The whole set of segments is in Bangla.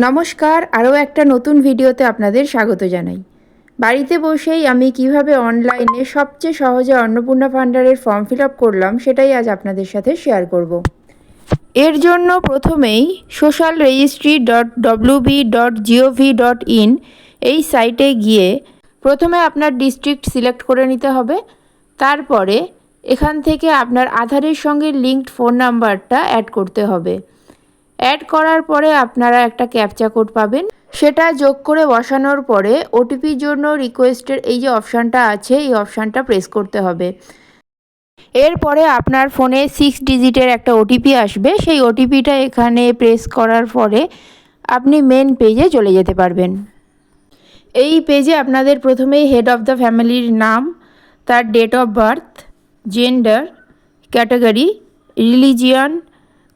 নমস্কার, আরও একটা নতুন ভিডিওতে আপনাদের স্বাগত জানাই। বাড়িতে বসেই আমি কিভাবে অনলাইনে সবচেয়ে সহজে অন্নপূর্ণা ভাণ্ডারের ফর্ম ফিল আপ করলাম সেটাই আজ আপনাদের সাথে শেয়ার করব। এর জন্য প্রথমেই socialregistry.wb.gov.in এই সাইটে গিয়ে প্রথমে আপনার ডিস্ট্রিক্ট সিলেক্ট করে নিতে হবে। তারপরে এখান থেকে আপনার আধারের সঙ্গে লিঙ্কড ফোন নাম্বারটা অ্যাড করতে হবে। অ্যাড করার পরে আপনারা একটা ক্যাপচা কোড পাবেন, সেটা যোগ করে বসানোর পরে ওটিপির জন্য রিকোয়েস্টের এই যে অপশানটা আছে এই অপশানটা প্রেস করতে হবে। এরপরে আপনার ফোনে 6 ডিজিটের একটা ওটিপি আসবে, সেই ওটিপিটা এখানে প্রেস করার পরে আপনি মেন পেজে চলে যেতে পারবেন। এই পেজে আপনাদের প্রথমেই হেড অফ দ্য ফ্যামিলির নাম, তার date of birth, gender, category, religion,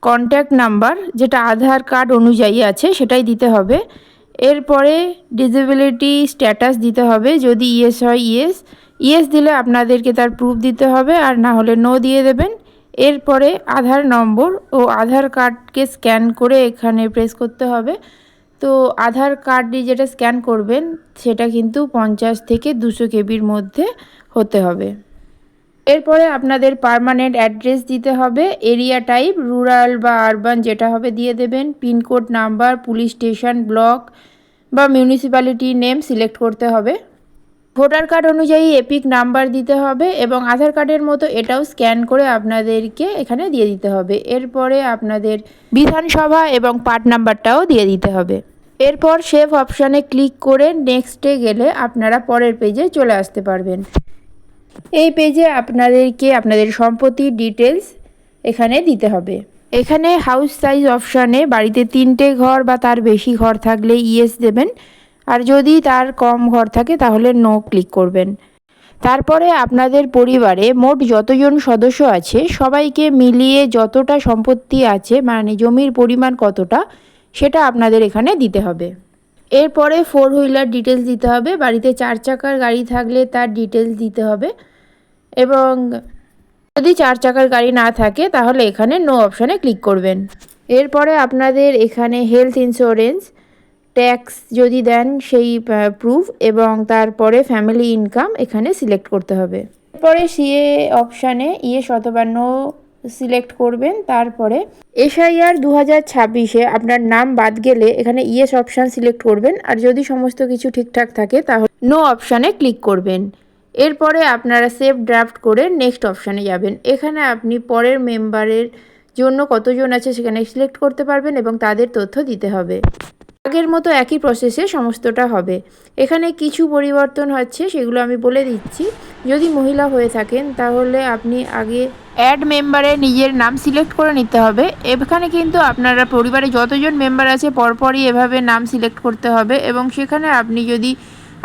contact number যেটা আধার কার্ড অনুযায়ী আছে সেটাই দিতে হবে। এরপরে ডিসেবিলিটি স্ট্যাটাস দিতে হবে, যদি ইয়েস হয় ইয়েস দিলে আপনাদেরকে তার প্রুফ দিতে হবে, আর না হলে নো দিয়ে দেবেন। এরপরে আধার নম্বর ও আধার কার্ডকে স্ক্যান করে এখানে প্রেস করতে হবে। তো আধার কার্ডটি যেটা স্ক্যান করবেন সেটা কিন্তু 50 থেকে 200 কেবির মধ্যে হতে হবে। এরপরে আপনাদের পার্মানেন্ট অ্যাড্রেস দিতে হবে, এরিয়া টাইপ রুরাল বা আরবান যেটা হবে দিয়ে দেবেন, pin code number, police station, block বা মিউনিসিপ্যালিটি নেম সিলেক্ট করতে হবে। ভোটার কার্ড অনুযায়ী এপিক নাম্বার দিতে হবে এবং আধার কার্ডের মতো এটাও স্ক্যান করে আপনাদেরকে এখানে দিয়ে দিতে হবে। এরপরে আপনাদের বিধানসভা এবং পার্ট নাম্বারটাও দিয়ে দিতে হবে। এরপর সেভ অপশানে ক্লিক করে নেক্সটে গেলে আপনারা পরের পেজে চলে আসতে পারবেন। এই পেজে আপনাদেরকে আপনাদের সম্পত্তির ডিটেলস এখানে দিতে হবে। এখানে হাউস সাইজ অপশানে বাড়িতে 3টে ঘর বা তার বেশি ঘর থাকলে ইয়েস দেবেন, আর যদি তার কম ঘর থাকে তাহলে নো ক্লিক করবেন। তারপরে আপনাদের পরিবারে মোট যতজন সদস্য আছে সবাইকে মিলিয়ে যতটা সম্পত্তি আছে মানে জমির পরিমাণ কতটা সেটা আপনাদের এখানে দিতে হবে। এরপরে 4 হুইলার ডিটেলস দিতে হবে, বাড়িতে 4 চাকার গাড়ি থাকলে তার ডিটেলস দিতে হবে, এবং যদি 4 চাকার গাড়ি না থাকে তাহলে এখানে নো অপশানে ক্লিক করবেন। এরপরে আপনাদের এখানে হেলথ ইন্স্যুরেন্স, ট্যাক্স যদি দেন সেই প্রুফ, এবং তারপরে ফ্যামিলি ইনকাম এখানে সিলেক্ট করতে হবে। এরপরে সিএ অপশানে ইয়েস অথবা নো সিলেক্ট করবেন। তারপরে এসআইআর 2026-এ আপনার নাম বাদ গেলে এখানে ইয়েস অপশান সিলেক্ট করবেন, আর যদি সমস্ত কিছু ঠিকঠাক থাকে তাহলে নো অপশানে ক্লিক করবেন। এরপরে আপনারা সেভ ড্রাফট করে নেক্সট অপশানে যাবেন। এখানে আপনি পরের মেম্বারের জন্য কতজন আছে সেখানে সিলেক্ট করতে পারবেন এবং তাদের তথ্য দিতে হবে। আগের মতো একই প্রসেসে সমস্তটা হবে। এখানে কিছু পরিবর্তন হচ্ছে সেগুলো আমি বলে দিচ্ছি। যদি মহিলা হয়ে থাকেন তাহলে আপনি আগে অ্যাড মেম্বারে নিজের নাম সিলেক্ট করে নিতে হবে। এখানে কিন্তু আপনারা পরিবারে যতজন মেম্বার আছে পরপরই এভাবে নাম সিলেক্ট করতে হবে, এবং সেখানে আপনি যদি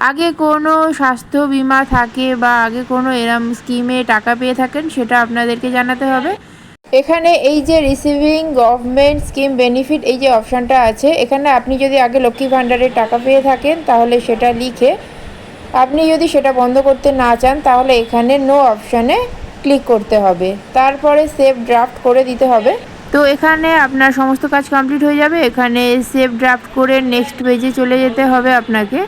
আগে কোনো স্বাস্থ্য বিমা থাকে বা আগে কোনো এরম স্কিমে টাকা পেয়ে থাকেন সেটা আপনাদেরকে জানাতে হবে। এখানে এই যে রিসিভিং গভর্নমেন্ট স্কিম বেনিফিট এই যে অপশানটা আছে, এখানে আপনি যদি আগে লক্ষ্মী ভাণ্ডারের টাকা পেয়ে থাকেন তাহলে সেটা লিখে, আপনি যদি সেটা বন্ধ করতে না চান তাহলে এখানে নো অপশানে ক্লিক করতে হবে। তারপরে সেভ ড্রাফট করে দিতে হবে। তো এখানে আপনার সমস্ত কাজ কমপ্লিট হয়ে যাবে। এখানে সেভ ড্রাফট করে নেক্সট পেজে চলে যেতে হবে আপনাকে।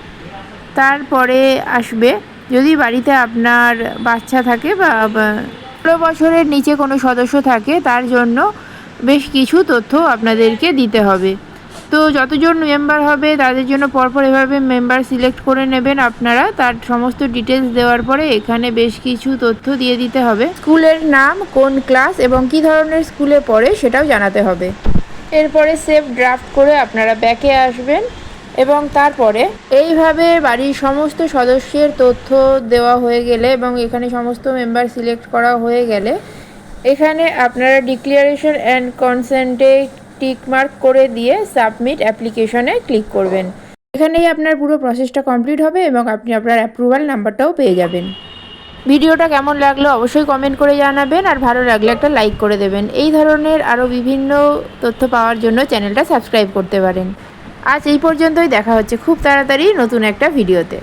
তারপরে আসবে যদি বাড়িতে আপনার বাচ্চা থাকে বা 15 বছরের নিচে কোনো সদস্য থাকে তার জন্য বেশ কিছু তথ্য আপনাদেরকে দিতে হবে। তো যতজন মেম্বার হবে তাদের জন্য পরপর এভাবে মেম্বার সিলেক্ট করে নেবেন আপনারা। তার সমস্ত ডিটেলস দেওয়ার পরে এখানে বেশ কিছু তথ্য দিয়ে দিতে হবে। স্কুলের নাম, কোন ক্লাস এবং কী ধরনের স্কুলে পড়ে সেটাও জানাতে হবে। এরপরে সেভ ড্রাফট করে আপনারা ব্যাকে আসবেন, এবং তারপরে এইভাবে বাড়ির সমস্ত সদস্যের তথ্য দেওয়া হয়ে গেলে এবং এখানে সমস্ত মেম্বার সিলেক্ট করা হয়ে গেলে এখানে আপনারা ডিক্লারেশন অ্যান্ড কনসেন্টে টিকমার্ক করে দিয়ে সাবমিট অ্যাপ্লিকেশনে ক্লিক করবেন। এখানেই আপনার পুরো প্রসেসটা কমপ্লিট হবে এবং আপনি আপনার অ্যাপ্রুভাল নাম্বারটাও পেয়ে যাবেন। ভিডিওটা কেমন লাগলো অবশ্যই কমেন্ট করে জানাবেন, আর ভালো লাগলে একটা লাইক করে দেবেন। এই ধরনের আরও বিভিন্ন তথ্য পাওয়ার জন্য চ্যানেলটা সাবস্ক্রাইব করতে পারেন। আজ এই পর্যন্তই, দেখা হচ্ছে খুব তাড়াতাড়ি নতুন একটা ভিডিওতে।